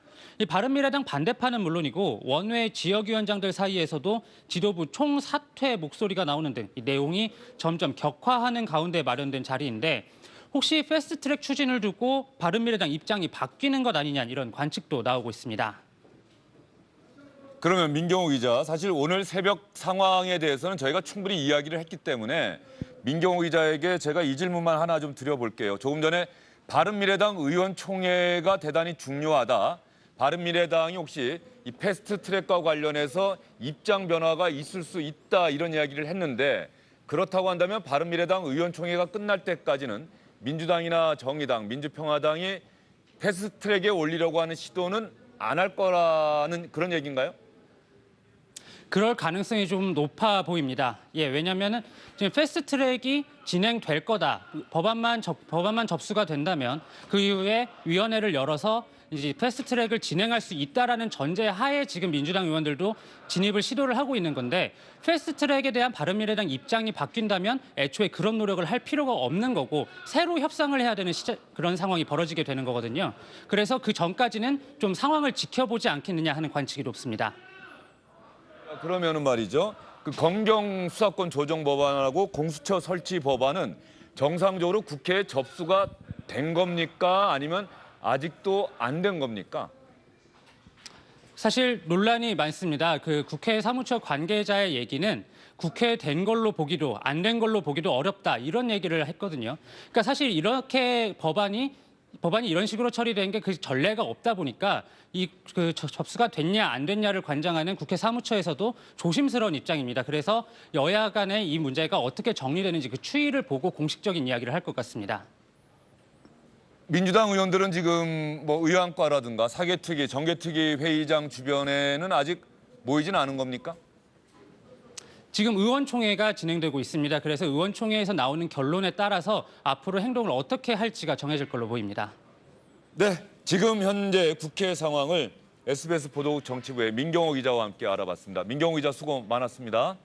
이 바른미래당 반대파는 물론이고 원외 지역위원장들 사이에서도 지도부 총사퇴 목소리가 나오는 등 이 내용이 점점 격화하는 가운데 마련된 자리인데 혹시 패스트트랙 추진을 두고 바른미래당 입장이 바뀌는 것 아니냐 이런 관측도 나오고 있습니다. 그러면 민경호 기자, 사실 오늘 새벽 상황에 대해서는 저희가 충분히 이야기를 했기 때문에 민경호 기자에게 제가 이 질문만 하나 좀 드려볼게요. 조금 전에 바른미래당 의원총회가 대단히 중요하다. 바른미래당이 혹시 이 패스트트랙과 관련해서 입장 변화가 있을 수 있다 이런 이야기를 했는데 그렇다고 한다면 바른미래당 의원총회가 끝날 때까지는 민주당이나 정의당, 민주평화당이 패스트트랙에 올리려고 하는 시도는 안 할 거라는 그런 얘기인가요? 그럴 가능성이 좀 높아 보입니다. 왜냐하면 지금 패스트트랙이 진행될 거다. 법안만 접수가 된다면 그 이후에 위원회를 열어서 이제 패스트트랙을 진행할 수 있다라는 전제 하에 지금 민주당 의원들도 진입을 시도를 하고 있는 건데 패스트트랙에 대한 바른미래당 입장이 바뀐다면 애초에 그런 노력을 할 필요가 없는 거고 새로 협상을 해야 되는 그런 상황이 벌어지게 되는 거거든요. 그래서 그 전까지는 좀 상황을 지켜보지 않겠느냐 하는 관측이 높습니다. 그러면은 말이죠. 그 검경 수사권 조정 법안하고 공수처 설치 법안은 정상적으로 국회에 접수가 된 겁니까? 아니면 아직도 안 된 겁니까? 사실 논란이 많습니다. 그 국회 사무처 관계자의 얘기는 국회에 된 걸로 보기도 안 된 걸로 보기도 어렵다 이런 얘기를 했거든요. 그러니까 사실 이렇게 법안이 이런 식으로 처리된 게 그 전례가 없다 보니까 이 그 접수가 됐냐 안 됐냐를 관장하는 국회 사무처에서도 조심스러운 입장입니다. 그래서 여야 간의 이 문제가 어떻게 정리되는지 그 추이를 보고 공식적인 이야기를 할 것 같습니다. 민주당 의원들은 지금 뭐 의안과라든가 사개특위, 정개특위 회의장 주변에는 아직 모이진 않은 겁니까? 지금 의원총회가 진행되고 있습니다. 그래서 의원총회에서 나오는 결론에 따라서 앞으로 행동을 어떻게 할지가 정해질 걸로 보입니다. 네, 지금 현재 국회 상황을 SBS 보도국 정치부의 민경호 기자와 함께 알아봤습니다. 민경호 기자 수고 많았습니다.